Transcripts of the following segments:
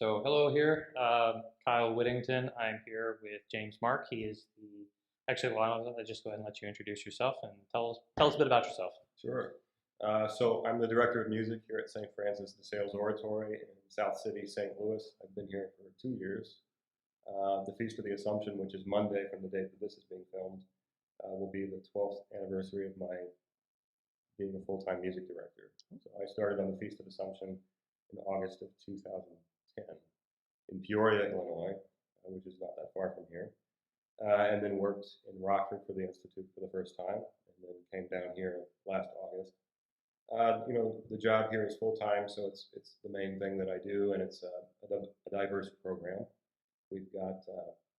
So hello here, Kyle Whittington. I'm here with James Marck. He is the, actually, well, I'll just go ahead and let you introduce yourself and tell us a bit about yourself. Sure. So I'm the director of music here at St. Francis de Sales Oratory in South City, St. Louis. I've been here for 2 years. The Feast of the Assumption, which is Monday from the date that this is being filmed, will be the 12th anniversary of my being a full-time music director. So I started on the Feast of Assumption in August of 2010 in Peoria, Illinois, which is not that far from here, and then worked in Rockford for the Institute for the first time, and then came down here last August. The job here is full-time, so it's the main thing that I do, and it's a diverse program. We've got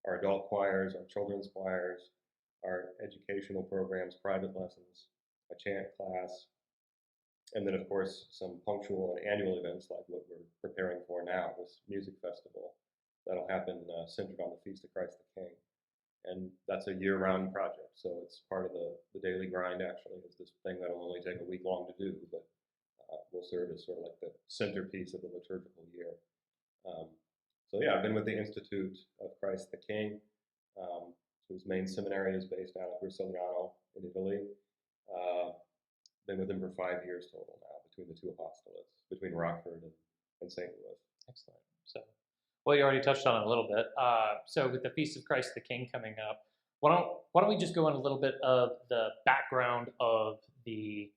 our adult choirs, our children's choirs, our educational programs, private lessons, a chant class, and then, of course, some punctual and annual events like what we're preparing for now, this music festival that'll happen centered on the Feast of Christ the King. And that's a year-round project, so it's part of the daily grind, actually. It's this thing that'll only take a week long to do, but will serve as sort of like the centerpiece of the liturgical year. So yeah, I've been with the Institute of Christ the King, whose main seminary is based out of Graciliano in Italy. Been with him for 5 years total now, between the two apostolates, between Rockford and St. Louis. Excellent. So, well, you already touched on it a little bit. So with the Feast of Christ the King coming up, why don't we just go in a little bit of the background of the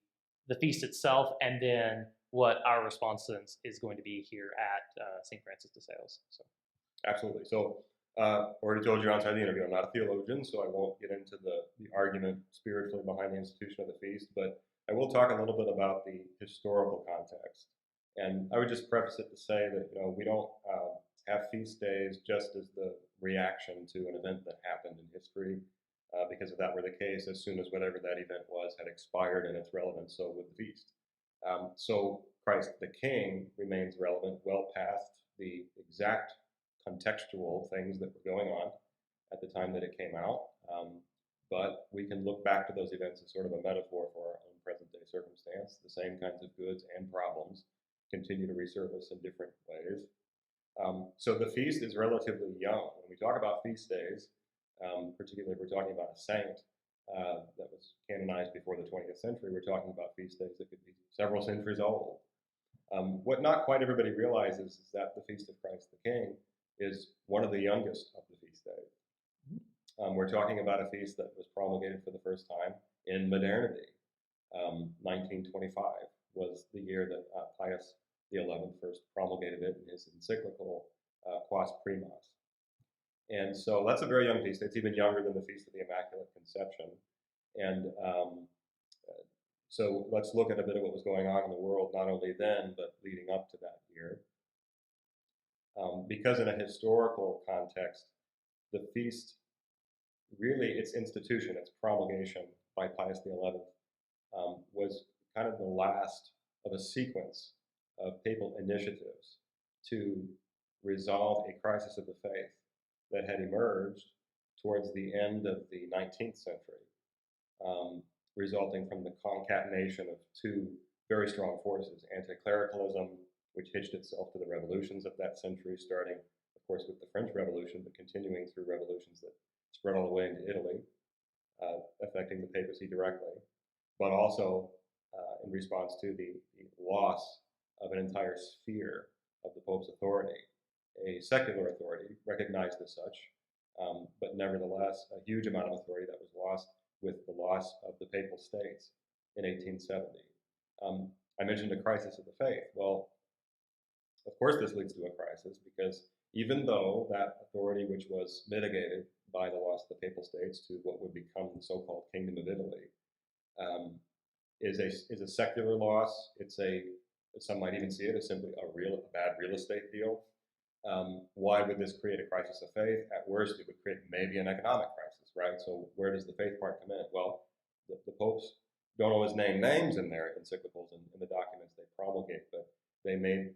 feast itself, and then what our response is going to be here at St. Francis de Sales. So. Absolutely. So already told you outside the interview, I'm not a theologian, so I won't get into the argument spiritually behind the institution of the feast, but I will talk a little bit about the historical context. And I would just preface it to say that we don't have feast days just as the reaction to an event that happened in history, because if that were the case, as soon as whatever that event was had expired in its relevance, so would the feast. So Christ the King remains relevant well past the exact contextual things that were going on at the time that it came out. But we can look back to those events as sort of a metaphor for our own present day circumstance. The same kinds of goods and problems continue to resurface in different ways. So the feast is relatively young. When we talk about feast days, particularly if we're talking about a saint that was canonized before the 20th century, we're talking about feast days that could be several centuries old. What not quite everybody realizes is that the Feast of Christ the King is one of the youngest of the feast days. We're talking about a feast that was promulgated for the first time in modernity. 1925 was the year that Pius XI first promulgated it in his encyclical Quas Primas. And so that's a very young feast. It's even younger than the Feast of the Immaculate Conception. And so let's look at a bit of what was going on in the world, not only then, but leading up to that year. Because in a historical context, the feast, really its institution, its promulgation by Pius XI, was kind of the last of a sequence of papal initiatives to resolve a crisis of the faith that had emerged towards the end of the 19th century, resulting from the concatenation of two very strong forces: anti-clericalism, which hitched itself to the revolutions of that century, starting, of course, with the French Revolution, but continuing through revolutions that spread all the way into Italy, affecting the papacy directly, but also in response to the loss of an entire sphere of the Pope's authority, a secular authority, recognized as such, but nevertheless a huge amount of authority that was lost with the loss of the Papal States in 1870. I mentioned a crisis of the faith. Well, of course this leads to a crisis, because even though that authority, which was mitigated by the loss of the Papal States to what would become the so-called Kingdom of Italy, is a secular loss. Some might even see it as simply a bad real estate deal. Why would this create a crisis of faith? At worst, it would create maybe an economic crisis, right? So where does the faith part come in? Well, the popes don't always name names in their encyclicals and in the documents they promulgate, but they make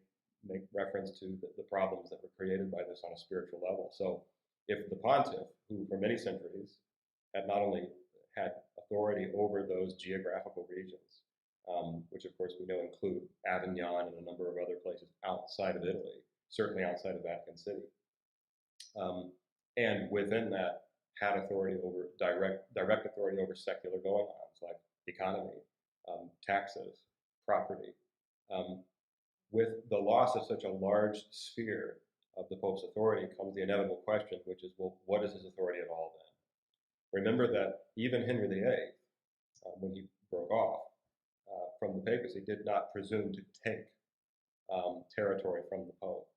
reference to the problems that were created by this on a spiritual level. So if the pontiff, who for many centuries had not only had authority over those geographical regions, which of course we know include Avignon and a number of other places outside of Italy, certainly outside of Vatican City. And within that, had authority over direct authority over secular goings-ons like economy, taxes, property. With the loss of such a large sphere of the Pope's authority comes the inevitable question, which is, well, what is his authority at all then? Remember that even Henry VIII, when he broke off from the papacy, did not presume to take territory from the Pope.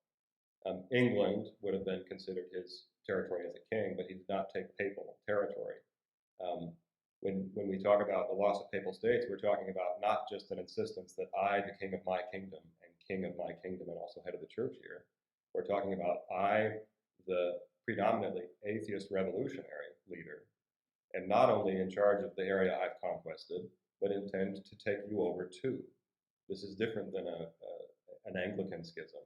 England would have been considered his territory as a king, but he did not take papal territory. When we talk about the loss of papal states, we're talking about not just an insistence that I, the king of my kingdom, and king of my kingdom, and also head of the church here. We're talking about I, the predominantly atheist revolutionary leader, am not only in charge of the area I've conquested, but intend to take you over too. This is different than an Anglican schism.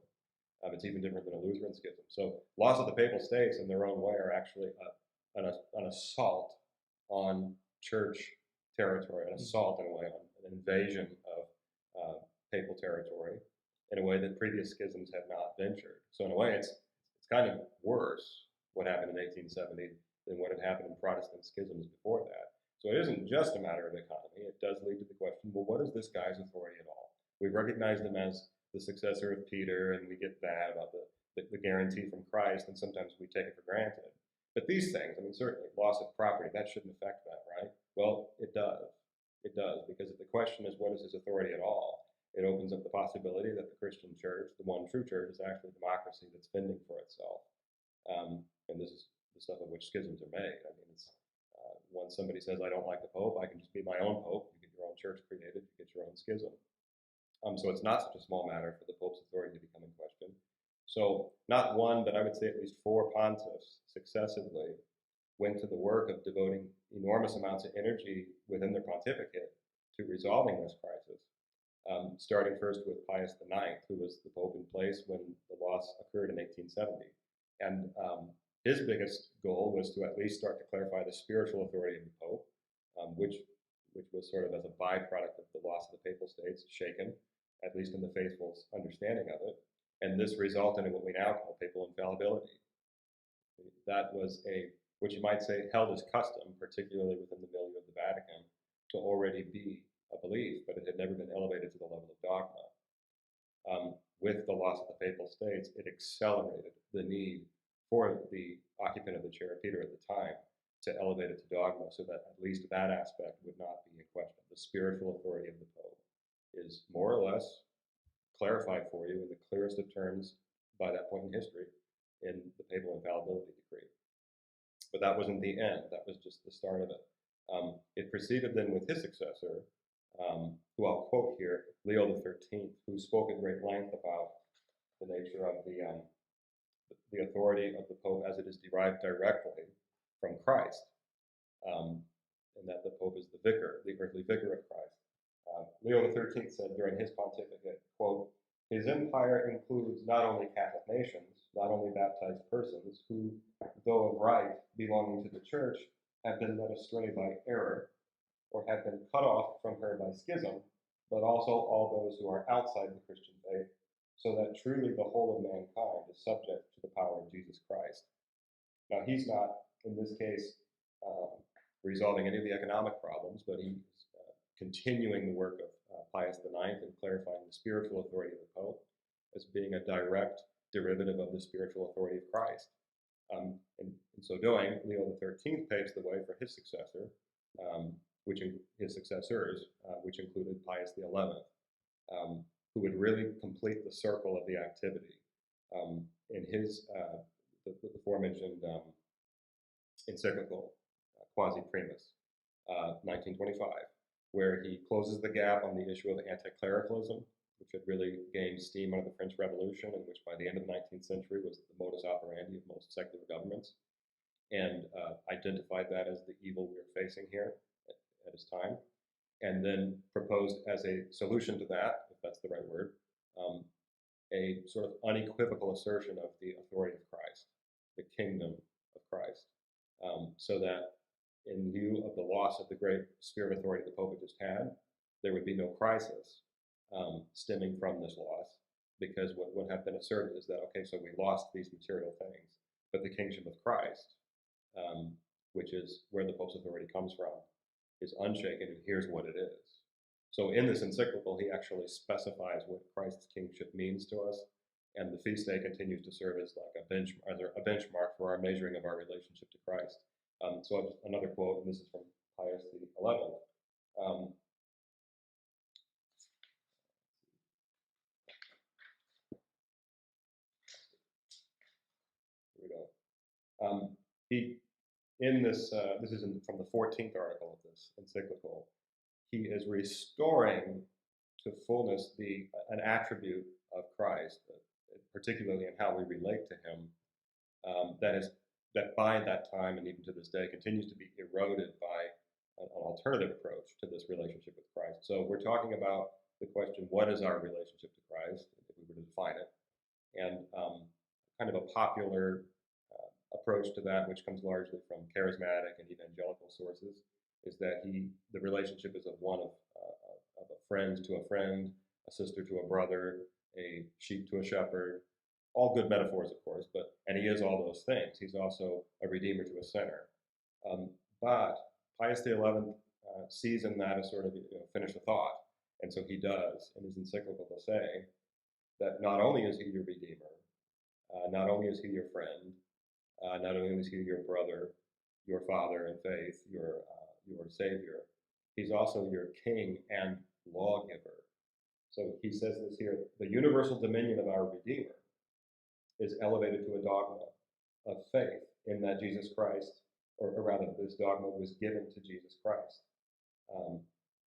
It's even different than a Lutheran schism. So loss of the papal states in their own way are actually an assault on church territory, an assault in a way, on an invasion of papal territory in a way that previous schisms had not ventured. So in a way, it's kind of worse what happened in 1870 than what had happened in Protestant schisms before that. So it isn't just a matter of economy. It does lead to the question, well, what is this guy's authority at all? We've recognized him as the successor of Peter, and we get that about the guarantee from Christ, and sometimes we take it for granted. But these things, I mean, certainly loss of property, that shouldn't affect that, right? Well, it does. It does, because if the question is what is his authority at all, it opens up the possibility that the Christian church, the one true church, is actually a democracy that's fending for itself. And this is the stuff of which schisms are made. I mean, it's when somebody says, I don't like the Pope, I can just be my own Pope. You get your own church created, you get your own schism. So it's not such a small matter for the Pope's authority to become in question. So not one, but I would say at least 4 pontiffs successively went to the work of devoting enormous amounts of energy within their pontificate to resolving this crisis, starting first with Pius IX, who was the Pope in place when the loss occurred in 1870. And his biggest goal was to at least start to clarify the spiritual authority of the Pope, which was sort of as a byproduct of the loss of the papal states, shaken, at least in the faithful's understanding of it. And this resulted in what we now call papal infallibility. That was what you might say, held as custom, particularly within the milieu of the Vatican, to already be a belief, but it had never been elevated to the level of dogma. With the loss of the papal states, it accelerated the need for the occupant of the chair, Peter at the time, to elevate it to dogma, so that at least that aspect would not be in question. The spiritual authority of the Pope is more or less clarified for you in the clearest of terms by that point in history in the papal infallibility decree. But that wasn't the end. That was just the start of it. It proceeded then with his successor, who I'll quote here, Leo XIII, who spoke at great length about the nature of the authority of the Pope as it is derived directly from Christ, and that the Pope is the vicar, the earthly vicar of Christ. Leo XIII said during his pontificate, quote, his empire includes not only Catholic nations, not only baptized persons who, though of right belonging to the church, have been led astray by error, or have been cut off from her by schism, but also all those who are outside the Christian faith, so that truly the whole of mankind is subject to the power of Jesus Christ. Now, he's not, in this case, resolving any of the economic problems, but he's continuing the work of Pius IX and clarifying the spiritual authority of the Pope as being a direct derivative of the spiritual authority of Christ. In so doing, Leo XIII paves the way for his successor, his successors, which included Pius XI, who would really complete the circle of the activity in his the aforementioned encyclical Quasi Primus, 1925, where he closes the gap on the issue of anti-clericalism, which had really gained steam under the French Revolution, and which by the end of the 19th century was the modus operandi of most secular governments, and identified that as the evil we are facing here at his time, and then proposed as a solution to that, if that's the right word, a sort of unequivocal assertion of the authority of Christ, the kingdom of Christ, so that in lieu of the loss of the great sphere of authority the Pope had just had, there would be no crisis stemming from this loss, because what had been asserted is that, okay, so we lost these material things, but the kingship of Christ, which is where the Pope's authority comes from, is unshaken, and here's what it is. So in this encyclical, he actually specifies what Christ's kingship means to us, and the feast day continues to serve as like a benchmark for our measuring of our relationship to Christ. So just another quote, and this is from Pius XI. Here we go. He in this this is from the 14th article of this encyclical. He is restoring to fullness an attribute of Christ, particularly in how we relate to Him, that by that time and even to this day continues to be eroded by an alternative approach to this relationship with Christ. So we're talking about the question, what is our relationship to Christ, if we were to define it, and kind of a popular approach to that, which comes largely from charismatic and evangelical sources, is that the relationship is of one of a friend to a friend, a sister to a brother, a sheep to a shepherd. All good metaphors, of course, and he is all those things. He's also a redeemer to a sinner. But Pius XI sees in that a sort of finish the thought, and so he does in his encyclical to say that not only is he your redeemer, not only is he your friend, not only is he your brother, your father in faith, your savior, he's also your king and lawgiver. So he says this here: the universal dominion of our Redeemer is elevated to a dogma of faith in that Jesus Christ, or rather, this dogma was given to Jesus Christ,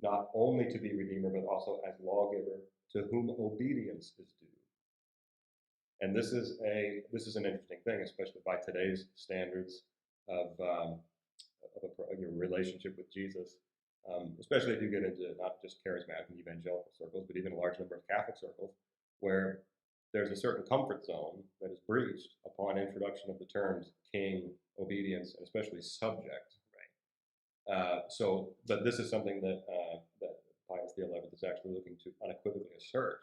not only to be Redeemer, but also as lawgiver, to whom obedience is due. And this is an interesting thing, especially by today's standards of your relationship with Jesus, especially if you get into not just charismatic and evangelical circles, but even a large number of Catholic circles, where there's a certain comfort zone that is breached upon introduction of the terms king, obedience, and especially subject. Right. But this is something that Pius XI is actually looking to unequivocally assert.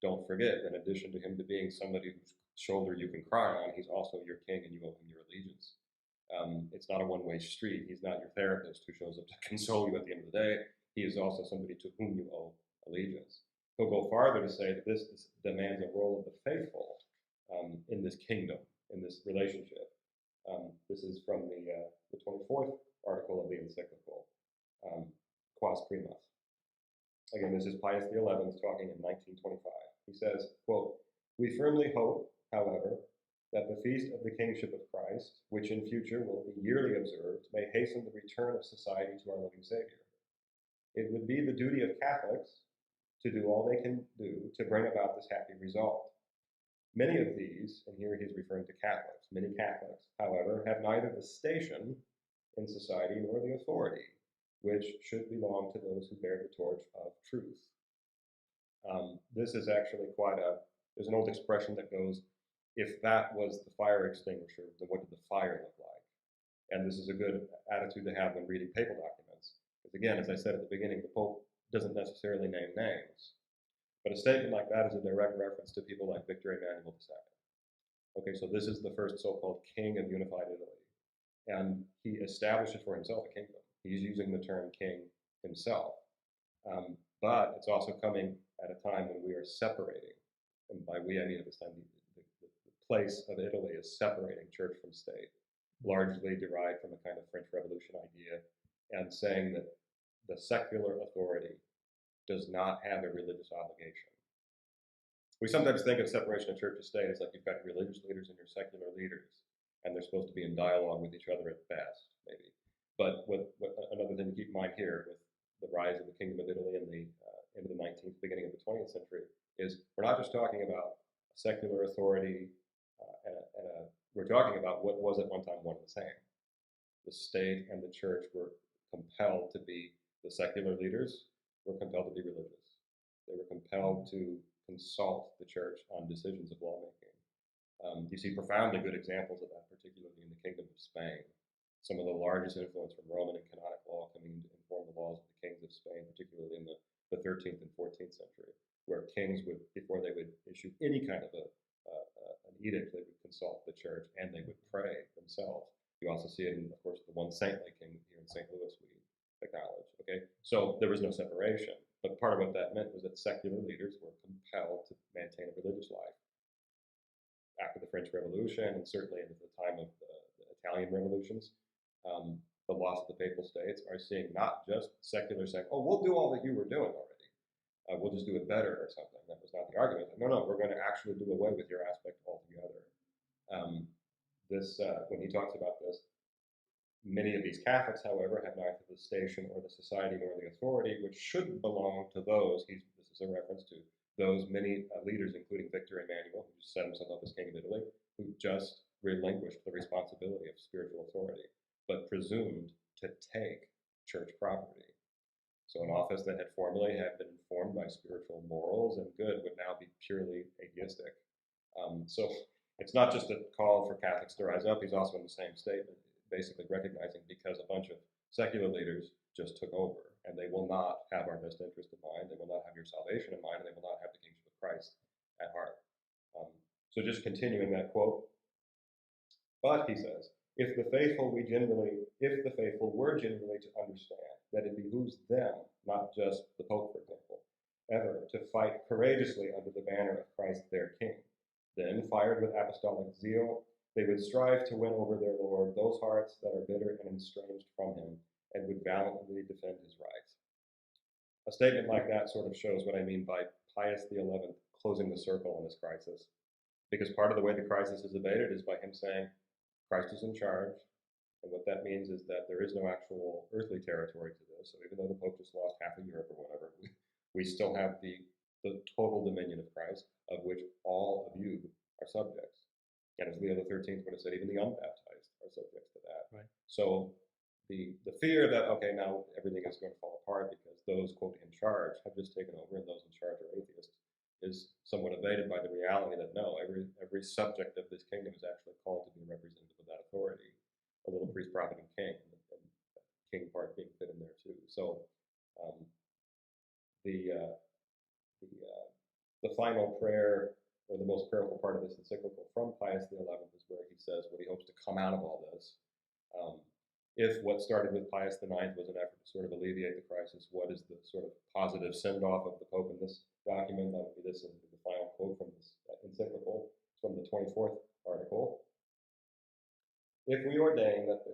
Don't forget, in addition to him to being somebody whose shoulder you can cry on, he's also your king and you owe him your allegiance. It's not a one-way street. He's not your therapist who shows up to console you at the end of the day. He is also somebody to whom you owe allegiance. He'll go farther to say that this demands a role of the faithful in this kingdom, in this relationship. This is from the 24th article of the encyclical, Quas Primas. Again, this is Pius XI talking in 1925. He says, quote, "We firmly hope, however, that the feast of the Kingship of Christ, which in future will be yearly observed, may hasten the return of society to our living Savior. It would be the duty of Catholics to do all they can do to bring about this happy result. Many of these," and here he's referring to Catholics, many Catholics, however, have neither the station in society nor the authority, which should belong to those who bear the torch of truth. This is actually there's an old expression that goes, if that was the fire extinguisher, then what did the fire look like? And this is a good attitude to have when reading papal documents. Because again, as I said at the beginning, the Pope doesn't necessarily name names. But a statement like that is a direct reference to people like Victor Emmanuel II. Okay, so this is the first so-called king of unified Italy. And he establishes for himself a kingdom. He's using the term king himself. But it's also coming at a time when we are separating. And by we, I mean at this time, the place of Italy is separating church from state, largely derived from a kind of French Revolution idea, and saying that the secular authority does not have a religious obligation. We sometimes think of separation of church and state as like you've got religious leaders and your secular leaders, and they're supposed to be in dialogue with each other at best, maybe. But what another thing to keep in mind here with the rise of the Kingdom of Italy in the end of the 19th, beginning of the 20th century, is we're not just talking about secular authority, we're talking about what was at one time one and the same. The state and the church were compelled to be, the secular leaders were compelled to be religious. They were compelled to consult the church on decisions of lawmaking. You see profoundly good examples of that, particularly in the Kingdom of Spain. Some of the largest influence from Roman and canonic law coming to inform the laws of the kings of Spain, particularly in the 13th and 14th century, where kings would, before they would issue any kind of an edict, they would consult the church and they would pray themselves. You also see it in, of course, the one saintly king here in St. Louis we acknowledge. Okay, so there was no separation, but part of what that meant was that secular leaders were compelled to maintain a religious life. After the French Revolution, and certainly at the time of the Italian revolutions, the loss of the papal states are seeing not just secular saying, "Oh, we'll do all that you were doing already. We'll just do it better or something." That was not the argument. No, we're going to actually do away with your aspect altogether. When he talks about this, many of these Catholics, however, have neither the station or the society nor the authority, which should belong to those. This is a reference to those many leaders, including Victor Emmanuel, who just set himself up as King of Italy, who just relinquished the responsibility of spiritual authority, but presumed to take church property. So an office that had formerly been informed by spiritual morals and good would now be purely atheistic. So it's not just a call for Catholics to rise up. He's also in the same statement, basically recognizing because a bunch of secular leaders just took over, and they will not have our best interest in mind, they will not have your salvation in mind, and they will not have the kingship of Christ at heart. So just continuing that quote, but he says, if the faithful were generally to understand that it behooves them, not just the Pope, for example, ever to fight courageously under the banner of Christ their King, then, fired with apostolic zeal, they would strive to win over their Lord those hearts that are bitter and estranged from him, and would valiantly defend his rights. A statement like that sort of shows what I mean by Pius XI closing the circle on this crisis. Because part of the way the crisis is abated is by him saying, Christ is in charge, and what that means is that there is no actual earthly territory to this. So even though the Pope just lost half of Europe or whatever, we still have the total dominion of Christ, of which all of you are subjects. And as Leo XIII would have said, even the unbaptized are subjects to that. Right. So the fear that, okay, now everything is going to fall apart because those, quote, in charge have just taken over and those in charge are atheists, is somewhat evaded by the reality that no, every subject of this kingdom is actually called to be a representative of that authority. A little priest, prophet, and king, and king part being fit in there too. So the final prayer, or the most prayerful part of this encyclical from Pius XI, is where he says what he hopes to come out of all this. If what started with Pius IX was an effort to sort of alleviate the crisis, what is the sort of positive send-off of the Pope in this document? That would be this, the final quote from this encyclical, from the 24th article. If we ordain that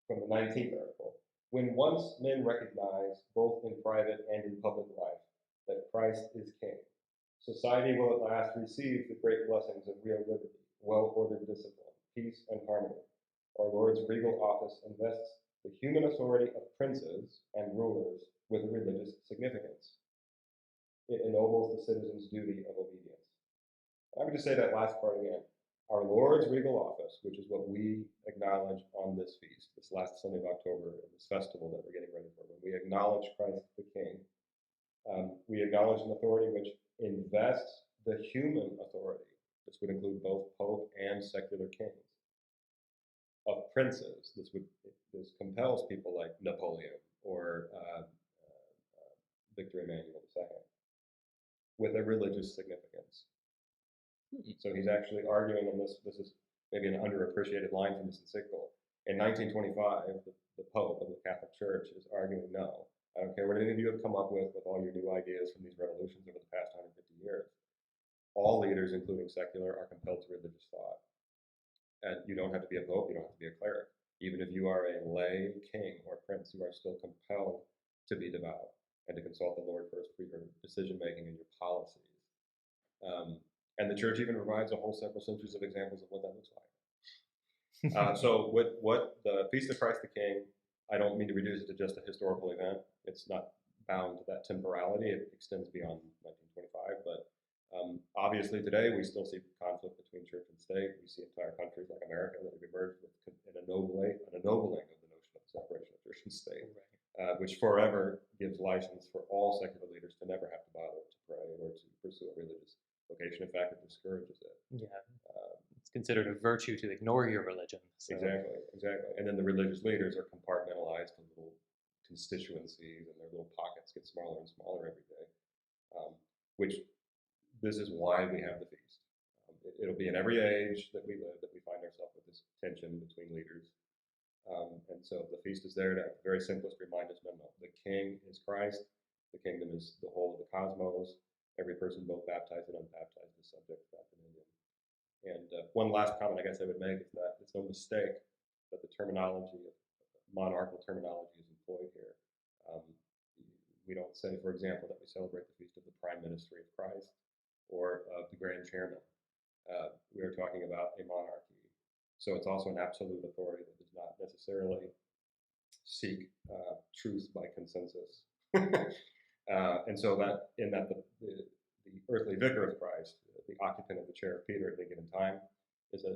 from the 19th article, when once men recognize, both in private and in public life, that Christ is King, society will at last receive the great blessings of real liberty, well-ordered discipline, peace, and harmony. Our Lord's regal office invests the human authority of princes and rulers with a religious significance. It ennobles the citizen's duty of obedience. I would just say that last part again. Our Lord's regal office, which is what we acknowledge on this feast, this last Sunday of October, this festival that we're getting ready for, when we acknowledge Christ the King, we acknowledge an authority which invests the human authority, this would include both Pope and secular kings, of princes. This compels people like Napoleon or Victor Emmanuel II with a religious significance. So he's actually arguing, and this is maybe an underappreciated line from this encyclical. In 1925, the Pope of the Catholic Church is arguing, no, I don't care what any of you have come up with all your new ideas from these revolutions over the past 150 years. All leaders, including secular, are compelled to religious thought. And you don't have to be a pope, you don't have to be a cleric. Even if you are a lay king or prince, you are still compelled to be devout and to consult the Lord first for your decision-making and your policies. And the church even provides a whole several centuries of examples of what that looks like. So what the Feast of Christ the King, I don't mean to reduce it to just a historical event. It's not bound to that temporality. It extends beyond 1925. But obviously today we still see conflict between church and state. We see entire countries like America that have emerged with an ennobling of the notion of separation of church and state, which forever gives license for all secular leaders to never have to bother to pray or to pursue a religious vocation. In fact, it discourages it. Yeah, it's considered a virtue to ignore your religion. So. Exactly. And then the religious leaders are compartmentalized to little constituencies and their little pockets get smaller and smaller every day. Which this is why we have the feast. It'll be in every age that we live that we find ourselves with this tension between leaders. And so the feast is there to, at the very simplest, remind us, no, the King is Christ. The kingdom is the whole of the cosmos. Every person, both baptized and unbaptized, is subject to that dominion. And one last comment I guess I would make is that it's no mistake that the terminology of monarchical terminology is employed here. We don't say, for example, that we celebrate the feast of the Prime Ministry of Christ or of the Grand Chairman. We are talking about a monarchy. So it's also an absolute authority that does not necessarily seek truth by consensus. And so that in that the earthly vicar of Christ, the occupant of the chair of Peter at any given time, is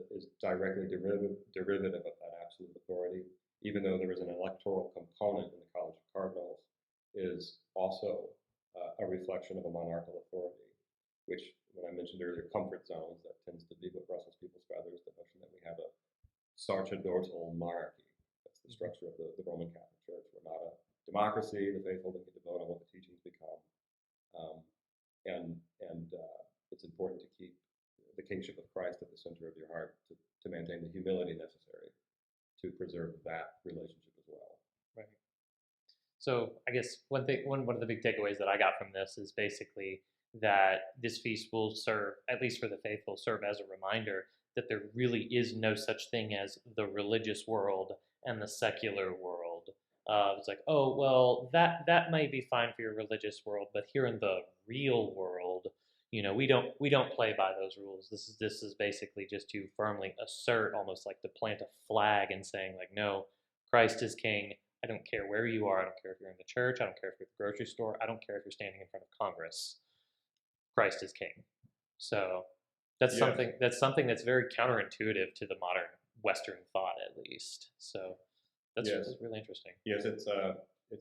directly derivative of that absolute authority, even though there is an electoral component in the College of Cardinals, is also a reflection of a monarchical authority, which, when I mentioned earlier, comfort zones, that tends to be what rustles people's feathers, the notion that we have a sacerdotal monarchy. That's the structure of the Roman Catholic Church. We're not a democracy. The faithful get to vote on what the teachings become. And it's important to keep the kingship of Christ at the center of your heart to maintain the humility necessary to preserve that relationship as well. Right. So I guess one of the big takeaways that I got from this is basically that this feast will serve, at least for the faithful, serve as a reminder that there really is no such thing as the religious world and the secular world. It's like, oh, well, that might be fine for your religious world, but here in the real world, we don't play by those rules. This is basically just to firmly assert, almost like to plant a flag and saying, like, no, Christ is King. I don't care where you are. I don't care if you're in the church. I don't care if you're at the grocery store. I don't care if you're standing in front of Congress. Christ is King. So that's something that's very counterintuitive to the modern Western thought, at least. So that's really interesting. Yes, it's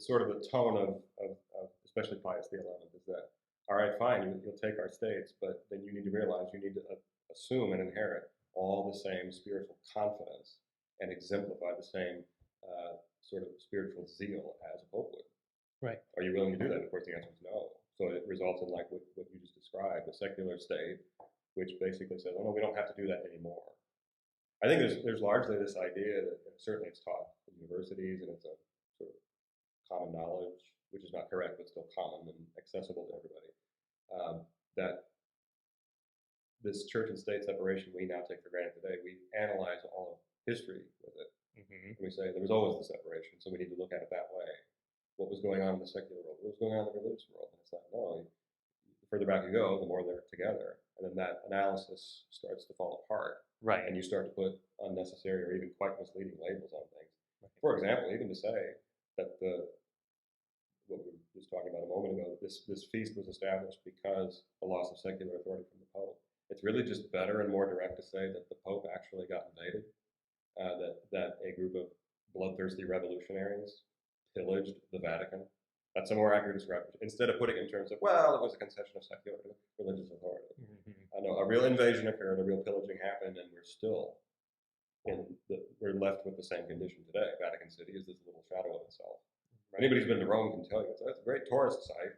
sort of the tone of especially Pius XI is that, all right, fine, you'll take our states, but then you need to realize you need to assume and inherit all the same spiritual confidence and exemplify the same sort of spiritual zeal as a pope would. Right. Are you willing to do that? Of course, the answer is no. So it results in like what you just described, a secular state, which basically says, oh no, we don't have to do that anymore. I think there's largely this idea that certainly it's taught in universities and it's a sort of common knowledge, which is not correct, but still common and accessible to everybody, that this church and state separation we now take for granted today, we analyze all of history with it. Mm-hmm. And we say there was always the separation, so we need to look at it that way. What was going on in the secular world? What was going on in the religious world? And it's like, no, the further back you go, the more they're together. And then that analysis starts to fall apart. Right. And you start to put unnecessary or even quite misleading labels on things. Right. For example, even to say that what we were just talking about a moment ago, this feast was established because the loss of secular authority from the Pope. It's really just better and more direct to say that the Pope actually got invaded, that a group of bloodthirsty revolutionaries pillaged the Vatican. That's a more accurate description. Instead of putting it in terms of, well, it was a concession of secular religious authority. Mm-hmm. I know a real invasion occurred, a real pillaging happened, and we're left with the same condition today. Vatican City is this little shadow of itself. Right. Anybody who's been to Rome can tell you it's a great tourist site.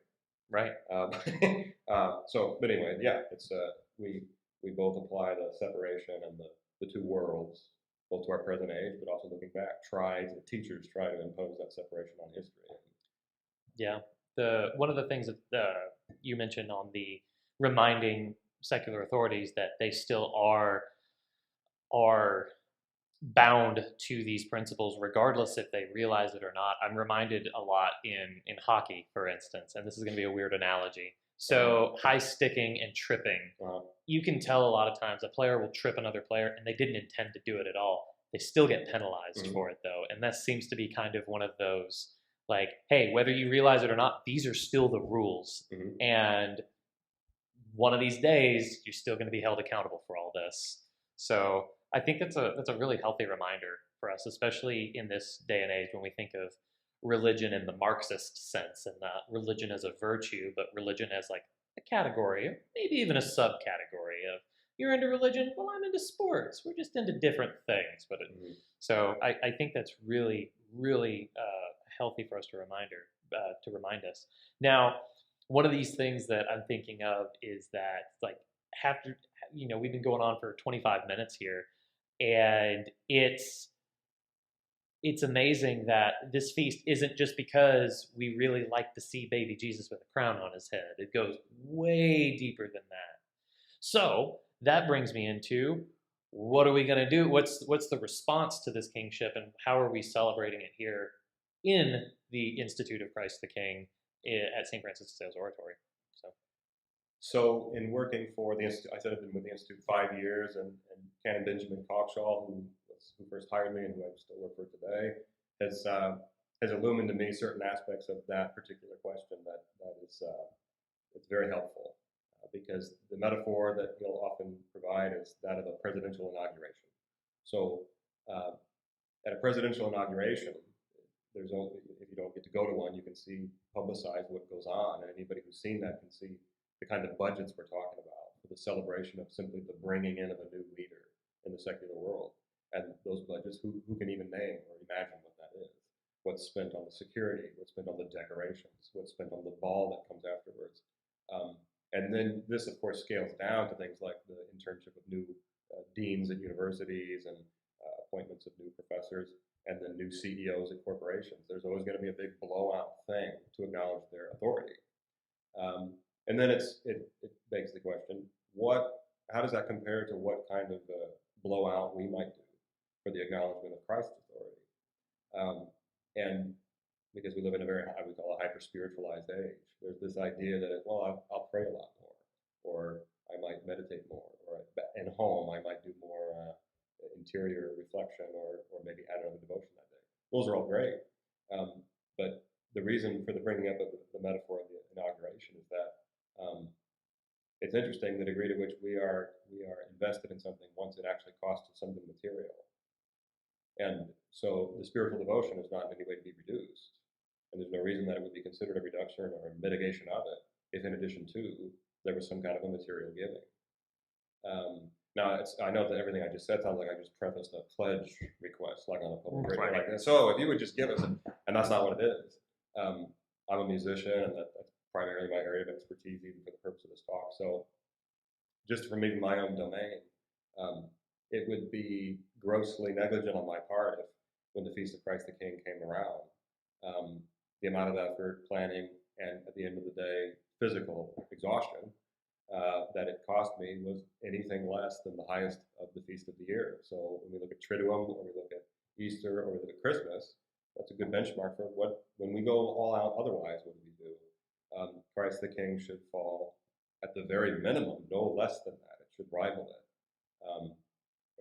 Right. But anyway, yeah, it's we both apply the separation and the two worlds, both to our present age, but also looking back. Teachers try to impose that separation on history. Yeah. One of the things that you mentioned on the reminding secular authorities that they still are bound to these principles regardless if they realize it or not. I'm reminded a lot in hockey, for instance, and this is going to be a weird analogy. So high sticking and tripping. You can tell a lot of times a player will trip another player and they didn't intend to do it at all. They still get penalized for it though. And that seems to be kind of one of those, like, hey, whether you realize it or not, these are still the rules. Mm-hmm. And one of these days, you're still going to be held accountable for all this. So I think that's a really healthy reminder for us, especially in this day and age when we think of religion in the Marxist sense and not religion as a virtue, but religion as like a category, or maybe even a subcategory of, you're into religion, well, I'm into sports. We're just into different things. But so I think that's really, really healthy for us to remind us. Now, one of these things that I'm thinking of is that like after we've been going on for 25 minutes here, and it's amazing that this feast isn't just because we really like to see baby Jesus with a crown on his head. It goes way deeper than that. So that brings me into what are we going to do? What's the response to this kingship, and how are we celebrating it here in the Institute of Christ the King at St. Francis de Sales Oratory? So in working for the Institute, I said I've been with the Institute 5 years, and Canon Benjamin Cockshaw, who first hired me and who I still work for today, has illumined to me certain aspects of that particular question that is it's very helpful, because the metaphor that he'll often provide is that of a presidential inauguration. So at a presidential inauguration, there's only, if you don't get to go to one, you can see publicized what goes on, and anybody who's seen that can see the kind of budgets we're talking about for the celebration of simply the bringing in of a new leader in the secular world. And those budgets, who can even name or imagine what that is? What's spent on the security, what's spent on the decorations, what's spent on the ball that comes afterwards. And then this, of course, scales down to things like the internship of new deans at universities and appointments of new professors, and then new CEOs at corporations. There's always going to be a big blowout thing to acknowledge their authority. And then it begs the question, how does that compare to what kind of blowout we might do for the acknowledgement of Christ's authority? And because we live in a very, I would call a hyper-spiritualized age, there's this idea that, I'll pray a lot more, or I might meditate more, or at home I might do more interior reflection, or maybe add another devotion that day. Those are all great. But the reason for the bringing up of the metaphor of the inauguration is that it's interesting the degree to which we are invested in something once it actually costs us something material. And so the spiritual devotion is not in any way to be reduced. And there's no reason that it would be considered a reduction or a mitigation of it if, in addition to, there was some kind of a material giving. Now, I know that everything I just said sounds like I just prefaced a pledge request, like on a public radio like this. So if you would just give us, and that's not what it is. I'm a musician, and that's primarily my area of expertise, even for the purpose of this talk. So just from even my own domain, it would be grossly negligent on my part if, when the Feast of Christ the King came around, the amount of effort, planning, and at the end of the day, physical exhaustion that it cost me was anything less than the highest of the feast of the year. So when we look at Triduum, or we look at Easter, or we look at Christmas, that's a good benchmark for when we go all out otherwise, what do we do? Christ the King should fall at the very minimum, no less than that. It should rival it.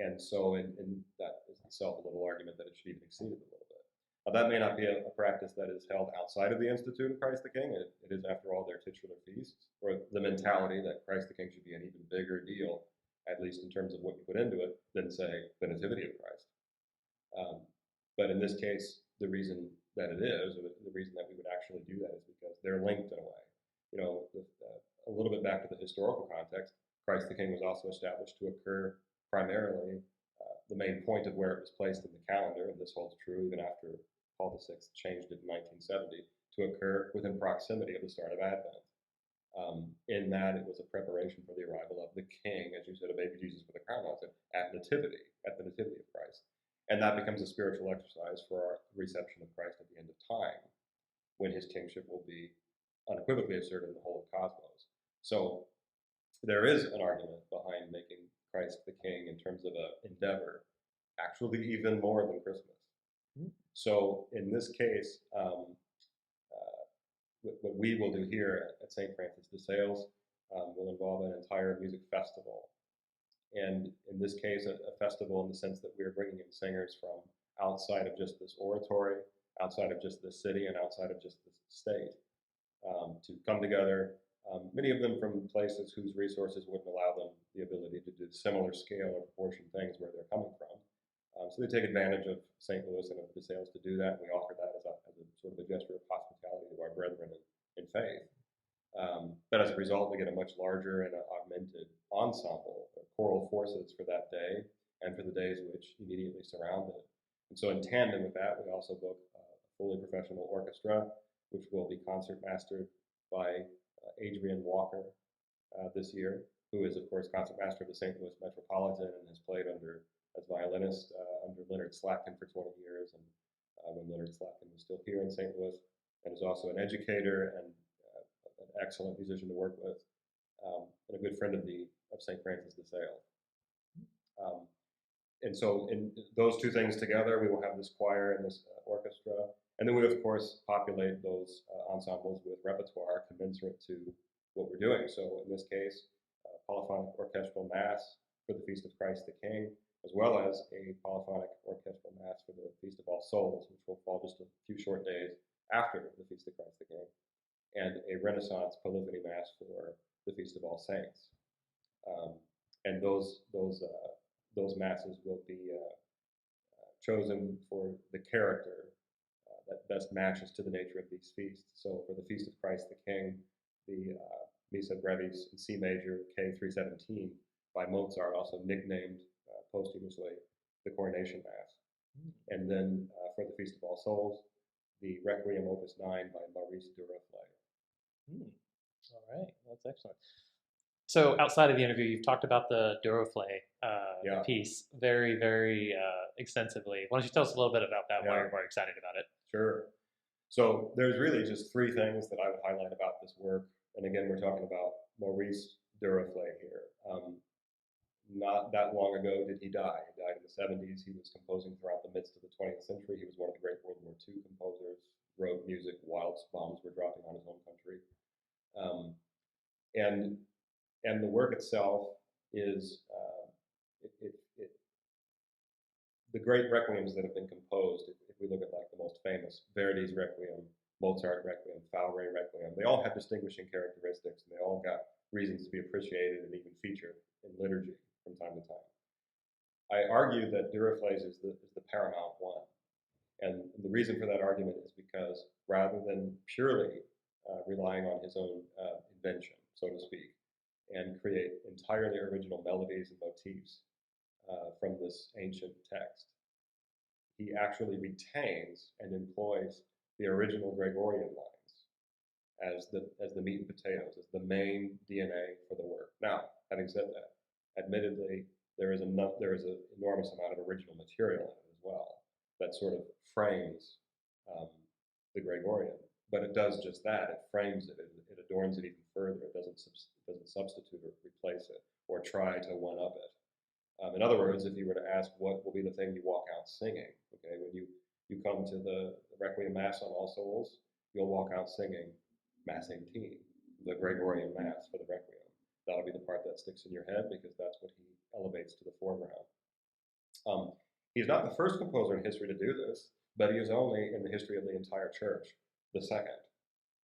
And so in that is itself a little argument that it should even exceed it a little bit. Now, that may not be a practice that is held outside of the Institute of Christ the King. It is, after all, their titular feast, or the mentality that Christ the King should be an even bigger deal, at least in terms of what you put into it, than, say, the Nativity of Christ. But in this case, the reason that it is, or the reason that we would actually do that, is because they're linked in a way. A little bit back to the historical context, Christ the King was also established to occur primarily, the main point of where it was placed in the calendar, and this holds true even after Paul VI changed it in 1970, to occur within proximity of the start of Advent. In that it was a preparation for the arrival of the King, as you said, a baby Jesus with a crown on it, at the Nativity of Christ. And that becomes a spiritual exercise for our reception of Christ at the end of time, when his kingship will be unequivocally asserted in the whole of cosmos. So there is an argument behind making Christ the King in terms of an endeavor, actually even more than Christmas. Mm-hmm. So in this case, what we will do here at St. Francis de Sales will involve an entire music festival. And in this case, a festival in the sense that we are bringing in singers from outside of just this oratory, outside of just this city, and outside of just this state, to come together. Many of them from places whose resources wouldn't allow them the ability to do similar scale or proportion things where they're coming from. So they take advantage of St. Louis and of the sales to do that. And we offer that as a sort of a gesture of hospitality to our brethren in faith. But as a result, we get a much larger and augmented ensemble of choral forces for that day and for the days which immediately surround it. And so in tandem with that, we also book a fully professional orchestra, which will be concert mastered by Adrian Walker this year, who is, of course, concertmaster of the St. Louis Metropolitan and has played as violinist under Leonard Slatkin for 20 years, and when Leonard Slatkin was still here in St. Louis, and is also an educator and an excellent musician to work with, and a good friend of St. Francis de Sales. And so in those two things together, we will have this choir and this orchestra. And then we, of course, populate those ensembles with repertoire commensurate to what we're doing. So in this case, polyphonic orchestral mass for the Feast of Christ the King, as well as a polyphonic orchestral mass for the Feast of All Souls, which will fall just a few short days after the Feast of Christ the King, and a Renaissance Polyphony Mass for the Feast of All Saints. And those masses will be chosen for the character that best matches to the nature of these feasts. So for the Feast of Christ the King, the Missa Brevis in C major, K317 by Mozart, also nicknamed posthumously the Coronation Mass. And then for the Feast of All Souls, the Requiem Opus 9 by Maurice Duruflé. All right, that's excellent. So outside of the interview, you've talked about the Duruflé piece very, very extensively. Why don't you tell us a little bit about that, why you're excited about it? Sure. So there's really just three things that I would highlight about this work. And again, we're talking about Maurice Duruflé here. Not that long ago did he die. He died in the 70s. He was composing throughout the midst of the 20th century. He was one of the great World War II composers, wrote music whilst bombs were dropping on his own country. And the work itself is the great requiems that have been composed. If we look at like the most famous, Verdi's Requiem, Mozart Requiem, Fauré Requiem, they all have distinguishing characteristics, and they all got reasons to be appreciated and even featured in liturgy from time to time. I argue that Duruflé's is the paramount one. And the reason for that argument is because rather than purely relying on his own invention, so to speak, and create entirely original melodies and motifs from this ancient text, he actually retains and employs the original Gregorian lines as the meat and potatoes, as the main DNA for the work. Now, having said that, admittedly, there is an enormous amount of original material in it as well that sort of frames the Gregorian. But it does just that. It frames it. It adorns it even further. It doesn't substitute or replace it or try to one-up it. In other words, if you were to ask what will be the thing you walk out singing, okay, when you come to the Requiem Mass on All Souls, you'll walk out singing Mass 18, the Gregorian Mass for the Requiem. That'll be the part that sticks in your head because that's what he elevates to the foreground. He's not the first composer in history to do this, but he is only in the history of the entire church the second.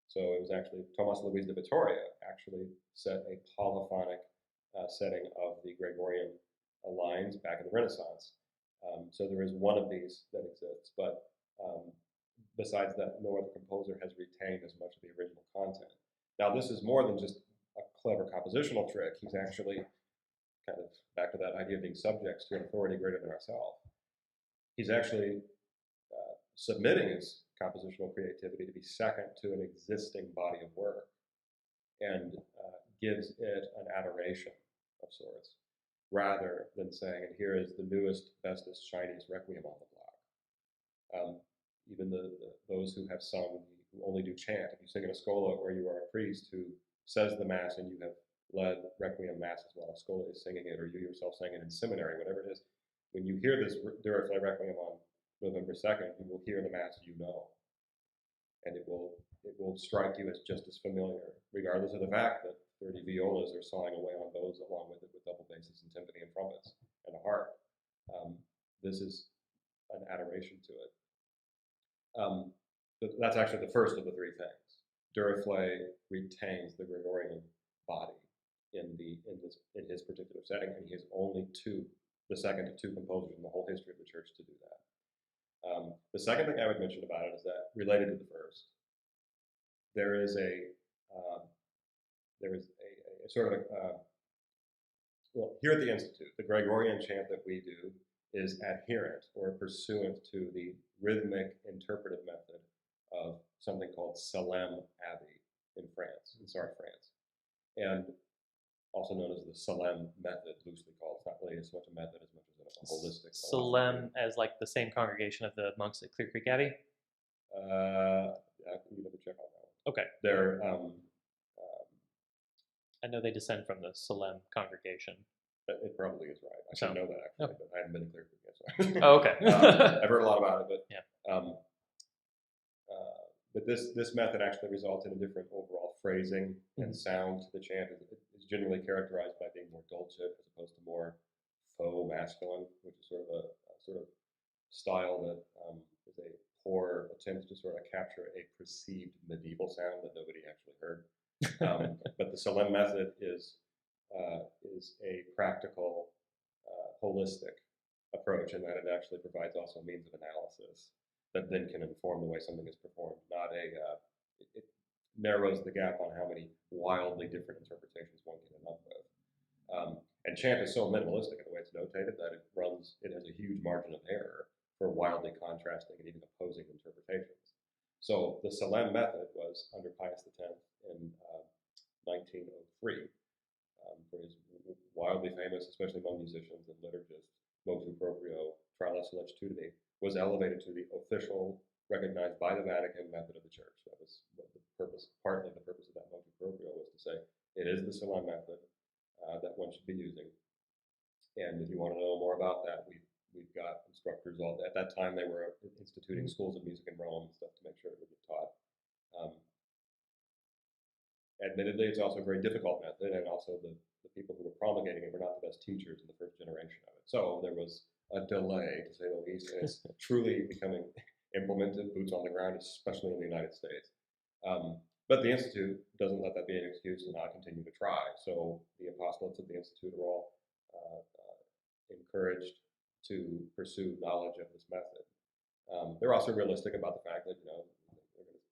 So it was actually Thomas Luis de Vitoria actually set a polyphonic setting of the Gregorian lines back in the Renaissance. So there is one of these that exists, but besides that, no other composer has retained as much of the original content. Now, this is more than just a clever compositional trick. He's actually kind of back to that idea of being subjects to an authority greater than ourselves. He's actually submitting his compositional creativity to be second to an existing body of work and gives it an adoration of sorts, rather than saying, and here is the newest, bestest, shiniest requiem on the block. Even those who have sung, who only do chant, if you sing in a schola where you are a priest who says the Mass and you have led Requiem Masses while a schola is singing it, or you yourself sang it in seminary, whatever it is, when you hear this Duruflé Requiem on November 2nd, you will hear the Mass you know. And it will strike you as just as familiar, regardless of the fact that 30 violas are sawing away on those along with it with double basses and timpani and trumpets and a harp. This is an adoration to it. That's actually the first of the three things. Duruflé retains the Gregorian body in his particular setting, and he is only the second of two composers in the whole history of the church to do that. The second thing I would mention about it is that, related to the first, there is a sort of well, here at the Institute, the Gregorian chant that we do is adherent or pursuant to the rhythmic interpretive method of something called Salem Abbey in France, in Sarthe, France, and also known as the Salem method, loosely called. It's not really as much a method as much as a holistic. Salem as like the same congregation of the monks at Clear Creek Abbey? You have to check on that one. Okay. They're I know they descend from the Salem congregation. it probably is right. I should know that actually, but I haven't been to Clear Creek yet. So. Oh, okay. I've heard a lot about it, but yeah. But this method actually results in a different overall phrasing and sound to the chant. It's generally characterized by being more dulcet as opposed to more faux masculine, which is sort of a sort of style that is a poor attempt to sort of capture a perceived medieval sound that nobody actually heard. But the Salem method is a practical, holistic approach, in that it actually provides also means of analysis that then can inform the way something is performed. It narrows the gap on how many wildly different interpretations one can end up with. And chant is so minimalistic in the way it's notated that it has a huge margin of error for wildly contrasting and even opposing interpretations. So the Salem method was under Pius X in 1903. For his wildly famous, especially among musicians and liturgists, motu proprio Tralis Legitimity, was elevated to the official, recognized by the Vatican method of the Church. That was the purpose. Partly the purpose of that motu proprio was to say it is the Salem method that one should be using. And if you want to know more about that, we've got instructors all at that time. They were instituting schools of music in Rome and stuff to make sure it would get taught. Admittedly, it's also a very difficult method, and also the people who were promulgating it were not the best teachers in the first generation of it. So there was a delay, to say the least, and it's truly becoming implemented, boots on the ground, especially in the United States. But the Institute doesn't let that be an excuse to not continue to try. So the apostolates of the Institute are all encouraged to pursue knowledge of this method. They're also realistic about the fact that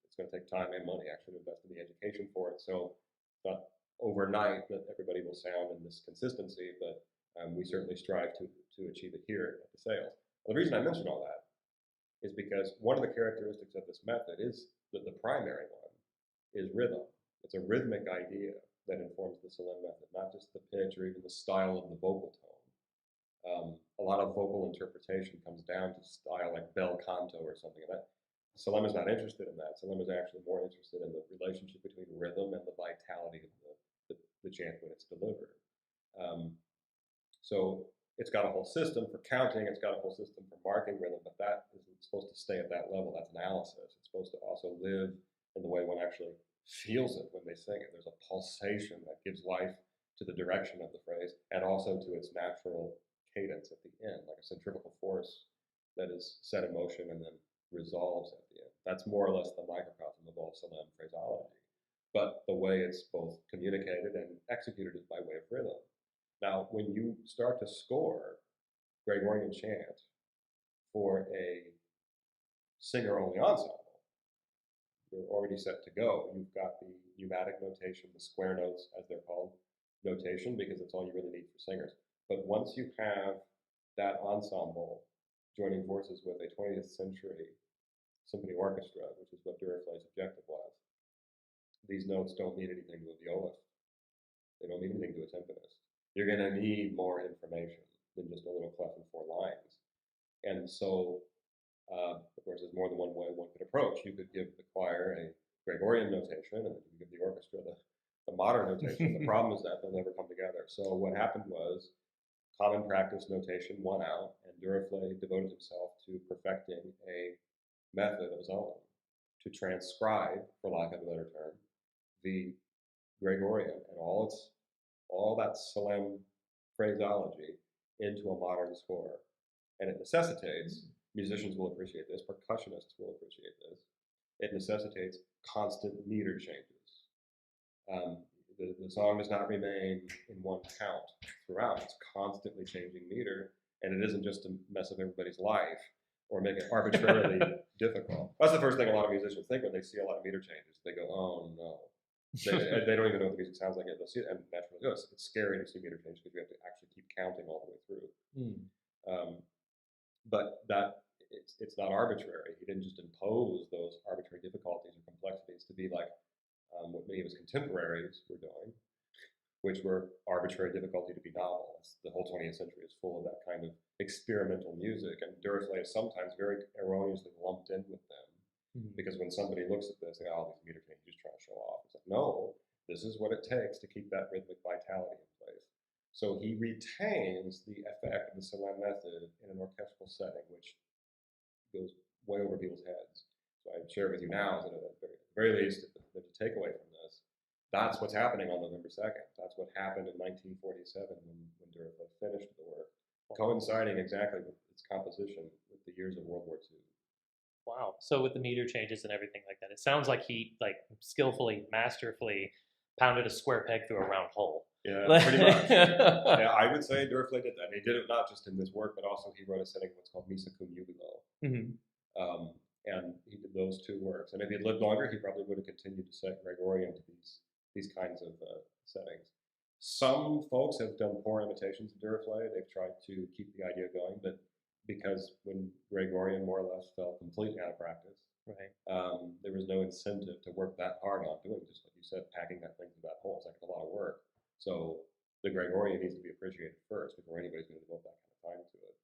it's going to take time and money actually to invest in the education for it. So it's not overnight that everybody will sound in this consistency, but we certainly strive to achieve it here at the Sales. Well, the reason I mention all that is because one of the characteristics of this method is that the primary one is rhythm. It's a rhythmic idea that informs the Salem method, not just the pitch or even the style of the vocal tone. A lot of vocal interpretation comes down to style like bel canto or something like that. Salem is not interested in that. Salem is actually more interested in the relationship between rhythm and the vitality of the chant when it's delivered. So it's got a whole system for counting, it's got a whole system for marking rhythm, but that isn't supposed to stay at that level. That's analysis. It's supposed to also live in the way one actually feels it when they sing it. There's a pulsation that gives life to the direction of the phrase and also to its natural cadence at the end, like a centrifugal force that is set in motion and then resolves at the end. That's more or less the microcosm of all Salem phraseology. But the way it's both communicated and executed is by way of rhythm. Now, when you start to score Gregorian chant for a singer-only ensemble, you're already set to go. You've got the pneumatic notation, the square notes, as they're called, notation, because it's all you really need for singers. But once you have that ensemble joining forces with a 20th century symphony orchestra, which is what Duruflé's objective was, these notes don't mean anything to a violist. They don't mean anything to a timpanist. You're going to need more information than just a little clef in 4 lines. And so, of course, there's more than one way one could approach. You could give the choir a Gregorian notation, and then you could give the orchestra the modern notation. The problem is that they'll never come together. So what happened was common practice notation won out, and Duruflé devoted himself to perfecting a method of his own to transcribe, for lack of a better term, the Gregorian and all that Salem phraseology into a modern score. And it necessitates, musicians will appreciate this, percussionists will appreciate this, it necessitates constant meter changes. The song does not remain in one count throughout. It's constantly changing meter, and it isn't just to mess up everybody's life or make it arbitrarily difficult. That's the first thing a lot of musicians think when they see a lot of meter changes. They go, oh no. They don't even know what the music sounds like yet. They'll see it, and naturally, it's scary to see meter change because you have to actually keep counting all the way through. But that it's not arbitrary. He didn't just impose those arbitrary difficulties or complexities to be like what many of his contemporaries were doing, which were arbitrary difficulty to be novel. The whole 20th century is full of that kind of experimental music, and Duruflé is sometimes very erroneously lumped in with them. Because when somebody looks at this, they go, oh, these meter changes, he's just trying to show off. It's like, no, this is what it takes to keep that rhythmic vitality in place. So he retains the effect of the Salem method in an orchestral setting, which goes way over people's heads. So I share with you now is that at the very least, there's a takeaway from this. That's what's happening on November 2nd. That's what happened in 1947 when Duruflé finished the work, coinciding exactly with its composition with the years of World War II. Wow. So with the meter changes and everything like that, it sounds like he skillfully, masterfully pounded a square peg through a round hole. Yeah, pretty much. Yeah, I would say Duruflé did that. And he did it not just in this work, but also he wrote a setting what's called Missa cum Jubilo. And he did those two works. And if he had lived longer, he probably would have continued to set Gregorian to these kinds of settings. Some folks have done poor imitations of Duruflé. They've tried to keep the idea going, but because when Gregorian more or less fell completely out of practice, right. There was no incentive to work that hard on doing, just like you said, packing that thing through that hole. It's like a lot of work. So the Gregorian needs to be appreciated first before anybody's going to devote that kind of time to it.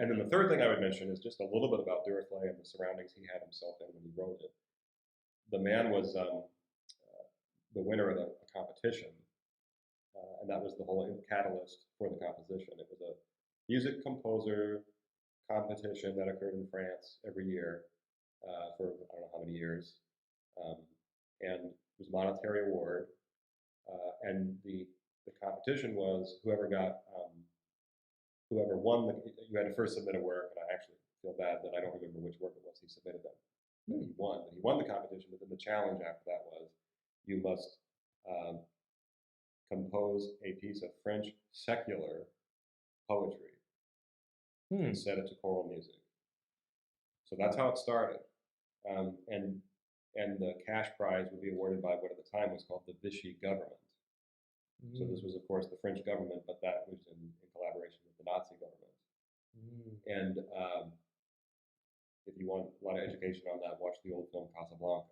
And then the third thing I would mention is just a little bit about Duruflé and the surroundings he had himself in when he wrote it. The man was the winner of a competition, and that was the whole catalyst for the composition. It was a music composer competition that occurred in France every year for I don't know how many years, and it was a monetary award. And the competition was whoever won. You had to first submit a work, and I actually feel bad that I don't remember which work it was he submitted them. He won, but he won the competition. But then the challenge after that was you must compose a piece of French secular poetry and set it to choral music. So that's how it started. And the cash prize would be awarded by what at the time was called the Vichy government. So this was, of course, the French government, but that was in collaboration with the Nazi government. And if you want a lot of education on that, watch the old film Casablanca.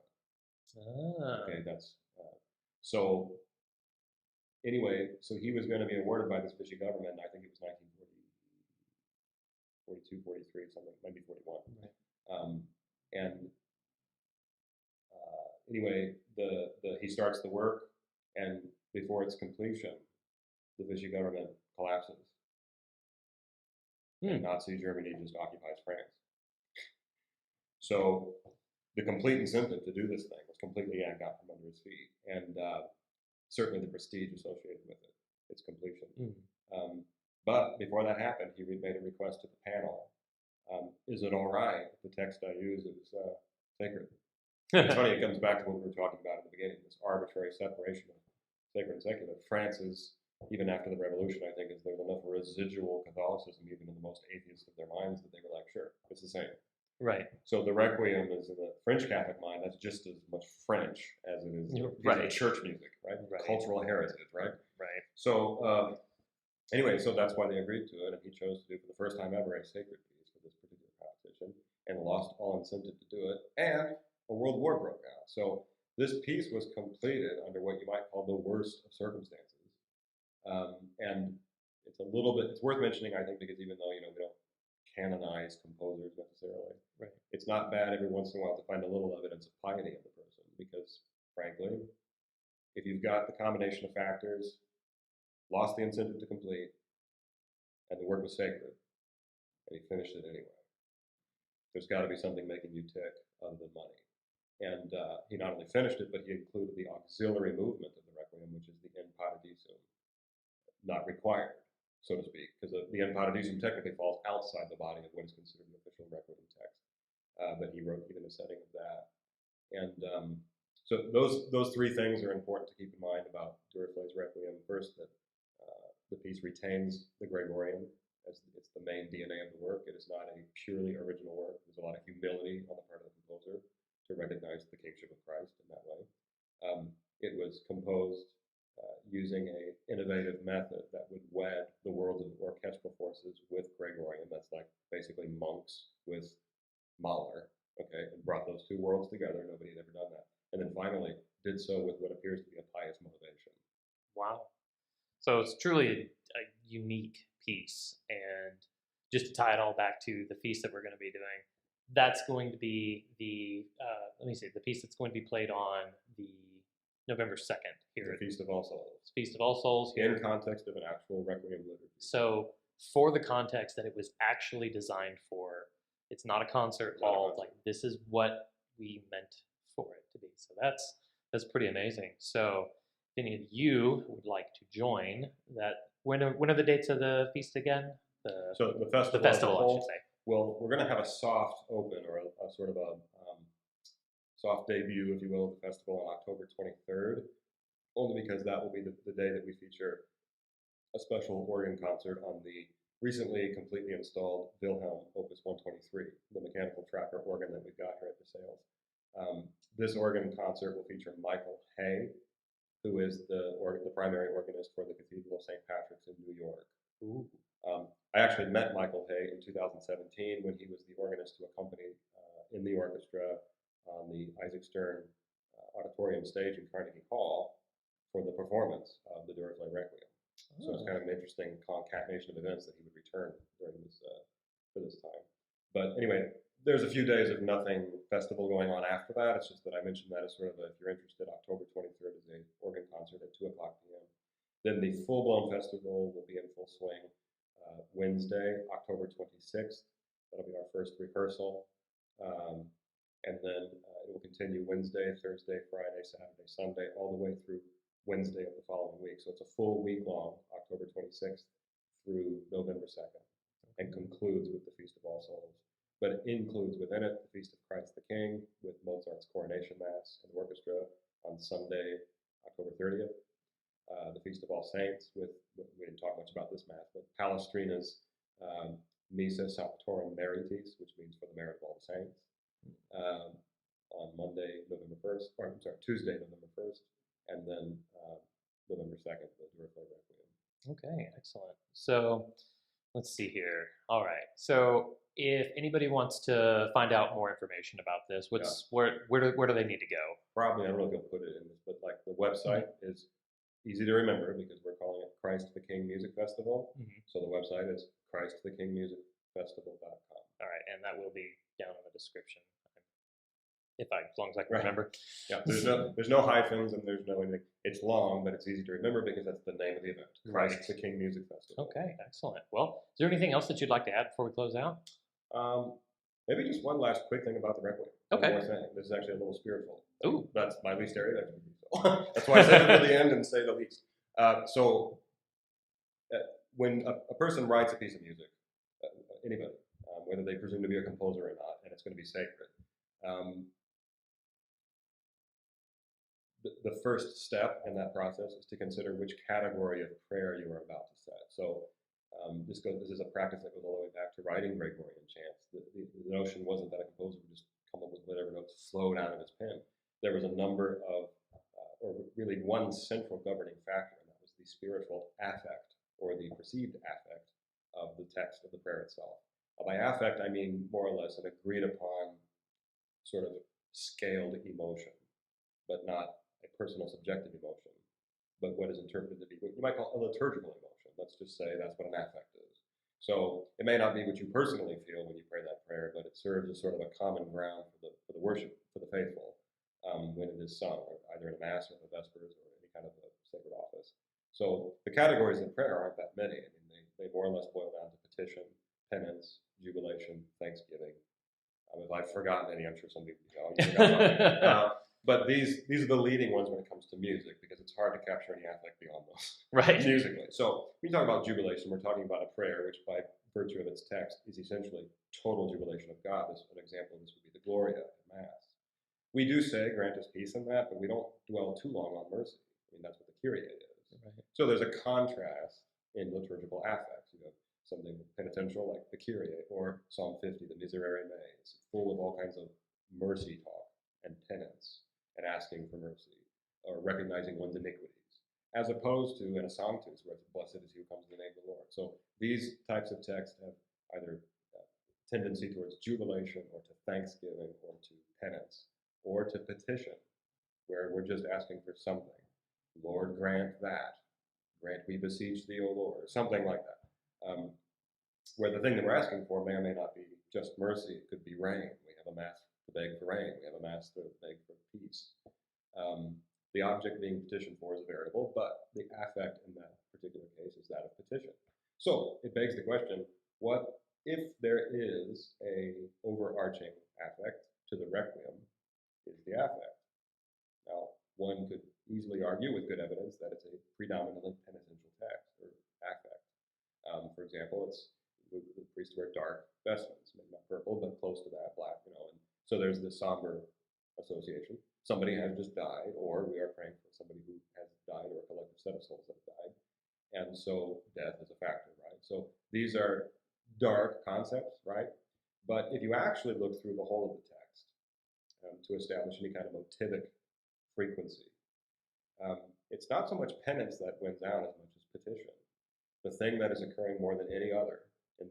Okay, that's so. Anyway, so he was going to be awarded by this Vichy government. I think it was 1942, 43, something, maybe 41. Anyway, he starts the work, and before its completion, the Vichy government collapses. And Nazi Germany just occupies France. So the complete incentive to do this thing was completely yanked out from under his feet, and certainly the prestige associated with it, its completion. But before that happened, he made a request to the panel. Is it all right if the text I use is sacred? It's funny, it comes back to what we were talking about in the beginning, this arbitrary separation of sacred and secular. France is, even after the revolution, I think, there's enough residual Catholicism, even in the most atheist of their minds, that they were like, sure, it's the same. Right. So the Requiem is in the French Catholic mind, that's just as much French as it is church music, right? Cultural heritage, right? Right. So anyway, so that's why they agreed to it, and he chose to do for the first time ever a sacred piece for this particular competition, and lost all incentive to do it, and a world war broke out. So this piece was completed under what you might call the worst of circumstances. And it's worth mentioning, I think, because even though, we don't canonize composers necessarily, it's not bad every once in a while to find a little evidence of piety in the person, because frankly, if you've got the combination of factors, lost the incentive to complete, and the work was sacred, and he finished it anyway, there's got to be something making you tick other than money. And he not only finished it, but he included the auxiliary movement of the Requiem, which is the in paradisum, not required, so to speak, because the in paradisum technically falls outside the body of what is considered an official Requiem text. But he wrote even a setting of that. And so those three things are important to keep in mind about Duruflé's Requiem. First, that the piece retains the Gregorian as it's the main DNA of the work. It is not a purely original work. There's a lot of humility on the part of the composer to recognize the Kingship of Christ in that way. It was composed using an innovative method that would wed the worlds of orchestral forces with Gregorian. That's like basically monk and then finally did so with what appears to be a pious motivation. Wow. So it's truly a unique piece. And just to tie it all back to the feast that we're going to be doing, that's going to be the, the piece that's going to be played on the November 2nd here. The Feast of All Souls. Feast of All Souls here. In context of an actual Requiem liturgy. So for the context that it was actually designed for, it's not a concert hall. Like, this is what we meant for it to be. So that's pretty amazing. So if any of you would like to join that, when are the dates of the feast again? So the festival, I should say. Well, we're going to have a soft open, or a sort of a soft debut, if you will, of the festival on October 23rd, only because that will be the day that we feature a special organ concert on the recently completely installed Wilhelm Opus 123, the mechanical tracker organ that we've got here at the sales. This organ concert will feature Michael Hay, who is the primary organist for the Cathedral of St. Patrick's in New York. Ooh. I actually met Michael Hay in 2017 when he was the organist to accompany in the orchestra on the Isaac Stern Auditorium stage in Carnegie Hall for the performance of the Duruflé Requiem. So it's kind of an interesting concatenation of events that he would return during this for this time. But anyway, there's a few days of nothing festival going on after that. It's just that I mentioned that as sort of if you're interested, October 23rd is a organ concert at 2 o'clock p.m. Then the full-blown festival will be in full swing Wednesday, October 26th. That'll be our first rehearsal. And then it will continue Wednesday, Thursday, Friday, Saturday, Sunday, all the way through Wednesday of the following week. So it's a full week long, October 26th through November 2nd, and concludes with the Feast of All Souls. But it includes within it the Feast of Christ the King with Mozart's Coronation Mass and orchestra on Sunday, October 30th. The Feast of All Saints we didn't talk much about this Mass, but Palestrina's Missa Sanctorum Meritis, which means for the merit of all the saints, on Monday, November 1st, or I'm sorry, Tuesday, November 1st, and then November 2nd, the Duruflé Requiem. Okay, excellent. So let's see here. All right. So if anybody wants to find out more information about this, where do they need to go? Probably, I don't know if you'll put it in this, but like the website is easy to remember because we're calling it Christ the King Music Festival. So the website is ChristTheKingMusicFestival.com. All right, and that will be down in the description, as long as I can remember. Yeah, there's no hyphens and there's no anything. It's long, but it's easy to remember because that's the name of the event. Christ the King Music Festival. Okay, excellent. Well, is there anything else that you'd like to add before we close out? Maybe just one last quick thing about the Requiem. Okay. One more thing. This is actually a little spiritual. Ooh. That's my least area of expertise. So that's why I said it for the end and say the least. When a person writes a piece of music, anybody, whether they presume to be a composer or not, and it's going to be sacred, the first step in that process is to consider which category of prayer you are about to set. So this is a practice that goes all the way back to writing Gregorian chants. The notion wasn't that a composer would just come up with whatever notes flow out of his pen. There was a number of, or really one central governing factor, and that was the spiritual affect, or the perceived affect of the text of the prayer itself. By affect, I mean more or less an agreed upon sort of scaled emotion, but not a personal subjective emotion, but what is interpreted to be what you might call a liturgical emotion. Let's just say that's what an affect is. So it may not be what you personally feel when you pray that prayer, but it serves as sort of a common ground for the worship, for the faithful, when it is sung, either in a Mass or the Vespers or any kind of a sacred office. So the categories of prayer aren't that many. I mean, they more or less boil down to petition, penance, jubilation, thanksgiving. If I've forgotten any, I'm sure some people know. But these are the leading ones when it comes to music, because it's hard to capture any affect beyond those musically. So when you talk about jubilation, we're talking about a prayer which, by virtue of its text, is essentially total jubilation of God. An example of this would be the Gloria in Mass. We do say, grant us peace in that, but we don't dwell too long on mercy. I mean, that's what the Kyrie is. Right. So there's a contrast in liturgical affects. You know, something penitential like the Kyrie, or Psalm 50, the Miserere Mei. It's full of all kinds of mercy talk and penance and asking for mercy, or recognizing one's iniquities, as opposed to in a Sanctus, where it's blessed is he who comes in the name of the Lord. So these types of texts have either tendency towards jubilation, or to thanksgiving, or to penance, or to petition. we're just asking for something. Lord, grant that. Grant we beseech thee, O Lord, or something like that. Where the thing that we're asking for may or may not be just mercy. It could be rain. We have a mass to beg for rain. We have a mass to beg for peace. The object being petitioned for is a variable, but the affect in that particular case is that of petition. So it begs the question, what if there is a overarching affect to the Requiem is the affect? Now, one could easily argue with good evidence that it's a predominantly penitential text or affect. For example, the priests wear dark vestments, maybe not purple, but close to that, black, and so there's this somber association. Somebody has just died, or we are praying for somebody who has died, or a collective set of souls that have died. And so death is a factor, right? So these are dark concepts, right? But if you actually look through the whole of the text to establish any kind of motivic frequency, it's not so much penance that wins out as much as petition. The thing that is occurring more than any other in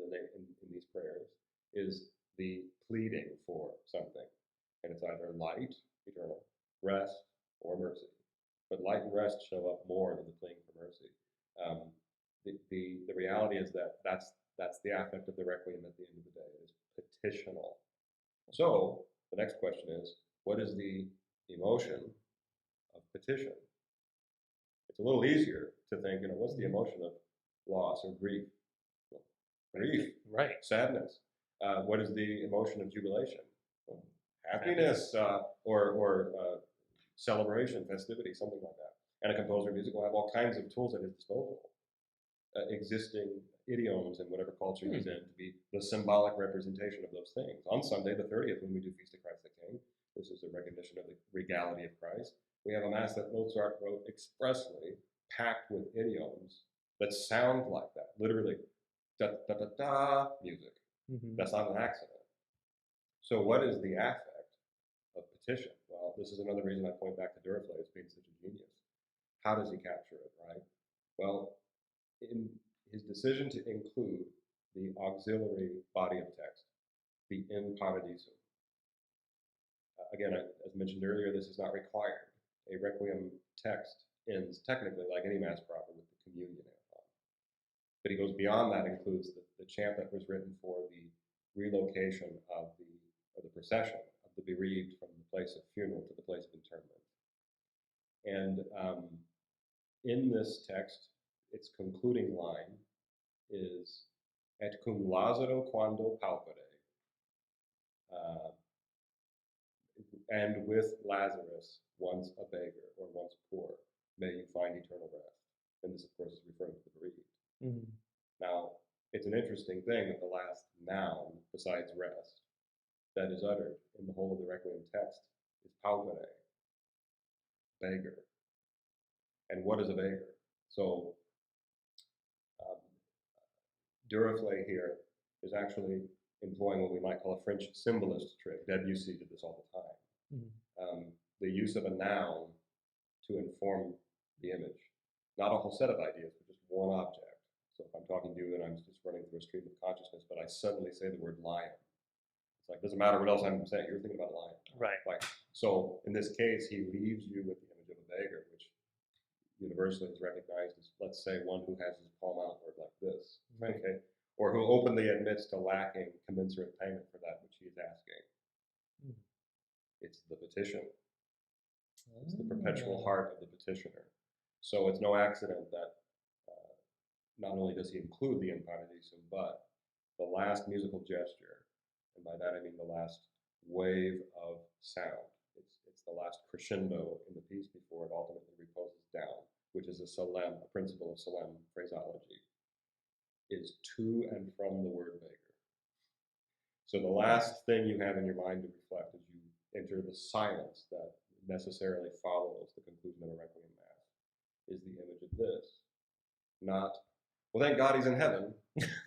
these prayers is the pleading for something. And it's either light, eternal, rest, or mercy. But light and rest show up more than the pleading for mercy. The reality is that that's the affect of the Requiem at the end of the day. It is petitional. So the next question is, what is the emotion of petition? It's a little easier to think, what's the emotion of loss or grief? Grief, right? Sadness. What is the emotion of jubilation? Happiness, or celebration, festivity, something like that. And a composer of music will have all kinds of tools at his disposal, existing idioms in whatever culture he's in, to be the symbolic representation of those things. On Sunday, the 30th, when we do Feast of Christ the King, this is a recognition of the regality of Christ. We have a mass that Mozart wrote expressly, packed with idioms that sound like that, literally, da-da-da-da music. That's not an accident. So what is the affect of petition? Well, this is another reason I point back to Duruflé as being such a genius. How does he capture it, right? Well, in his decision to include the auxiliary body of text, the in paradisum. Again, as mentioned earlier, this is not required. A Requiem text ends technically like any Mass proper with the communion antiphon. But he goes beyond that, includes the chant that was written for the relocation of the procession of the bereaved from the place of funeral to the place of interment. And in this text, its concluding line is, et cum Lazaro quando palpere, and with Lazarus, once a beggar or once poor, may you find eternal rest. And this, of course, is referring to the bereaved. Now, it's an interesting thing that the last noun, besides rest, that is uttered in the whole of the Requiem text is palpere, beggar. And what is a beggar? So, Duruflé here is actually employing what we might call a French symbolist trick. Debussy did this all the time. The use of a noun to inform the image. Not a whole set of ideas, but just one object. So if I'm talking to you and I'm just running through a stream of consciousness, but I suddenly say the word lion. It's like, doesn't matter what else I'm saying, you're thinking about a lion. Right. So in this case, he leaves you with the image of a beggar, which universally is recognized as, let's say, one who has his palm outward like this. Right. Okay? Or who openly admits to lacking commensurate payment for that which he is asking. It's the petition. It's the perpetual heart of the petitioner. So it's no accident that not only does he include the in paradisum, but the last musical gesture, and by that I mean the last wave of sound. It's the last crescendo in the piece before it ultimately reposes down, which is a principle of solemn phraseology, is to and from the word beggar. So the last thing you have in your mind to reflect as you enter the silence that necessarily follows the conclusion of a Requiem Mass is the image of this. Not, well, thank God he's in heaven,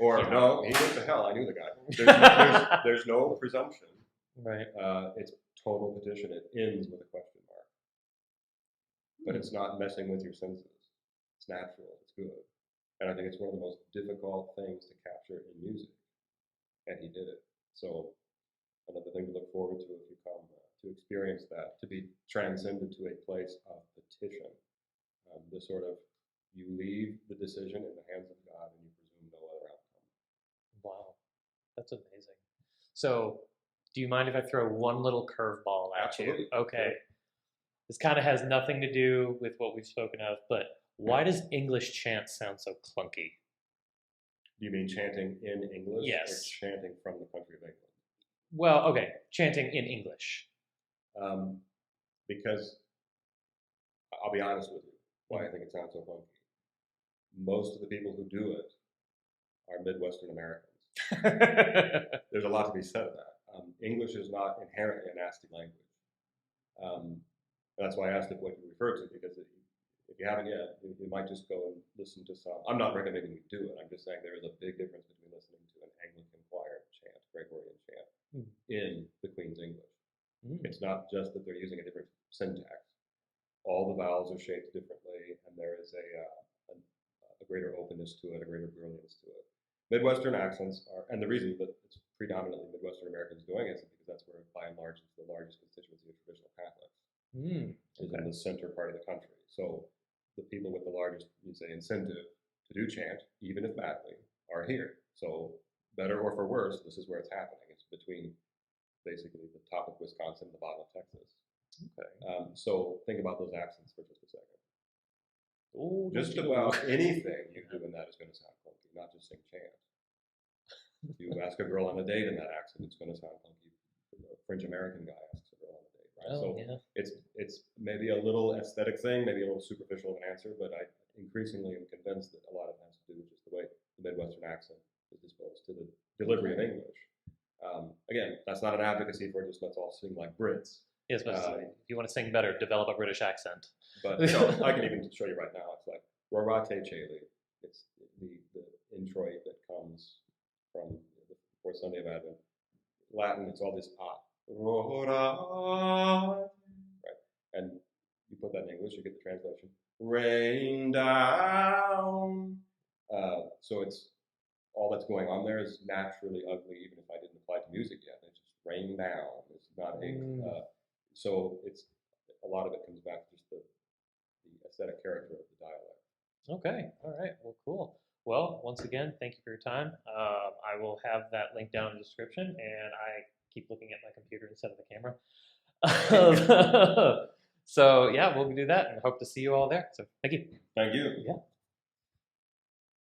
or no, he went to hell, I knew the guy. There's no presumption. Right. It's total petition. It ends with a question mark. But it's not messing with your senses. It's natural. It's good. And I think it's one of the most difficult things to capture in music. And he did it. So another thing to look forward to if you come to to experience that, to be transcended to a place of petition. The sort of, you leave the decision in the hands of God and you presume no other outcome. Wow, that's amazing. So, do you mind if I throw one little curveball at Absolutely. you? Okay. Sure. This kind of has nothing to do with what we've spoken of, but why does English chant sound so clunky? Do you mean chanting in English Yes. or chanting from the country of England? Well, okay, chanting in English. Because I'll be honest with you, why I think it sounds so funky. Most of the people who do it are Midwestern Americans. There's a lot to be said of that. English is not inherently a nasty language. That's why I asked if what you referred to, because if you haven't yet, you might just go and listen to some. I'm not recommending you do it. I'm just saying there is a big difference between listening to an Anglican choir chant, Gregorian chant, in the Queen's English. It's not just that they're using a different syntax. All the vowels are shaped differently, and there is a greater openness to it, a greater brilliance to it. Midwestern accents are, and the reason that it's predominantly Midwestern Americans doing it is because that's where, by and large, it's the largest constituency of traditional Catholics, is in the center part of the country. So the people with the largest, you say, incentive to do chant, even if badly, are here. So better or for worse, this is where it's happening. It's between basically the top of Wisconsin and the bottom of Texas. Okay. So think about those accents for just a second. Ooh, just about anything you do in that is going to sound clunky, not just sing chant. You ask a girl on a date in that accent, it's going to sound clunky. A French American guy asks a girl on a date, right? So it's maybe a little aesthetic thing, maybe a little superficial of an answer, but I increasingly am convinced that a lot of it has to do with just the way the Midwestern accent is disposed to the delivery of English. Again, that's not an advocacy for just let's all sing like Brits. Yes, but if you want to sing better, develop a British accent. But I can even show you right now. It's like Rorate Cheli. It's the introit that comes from the fourth Sunday of Advent. Latin, it's all this right? And you put that in English, you get the translation. Rain down. So it's all that's going on there is naturally ugly, even if I didn't apply to music yet. It's just rain down. It's not a. So it's a lot of it comes back to just the aesthetic character of the dialect. Okay, all right, well, cool. Well, once again, thank you for your time. I will have that link down in the description, and I keep looking at my computer instead of the camera. So yeah, we'll do that, and hope to see you all there. So thank you. Thank you. Yeah.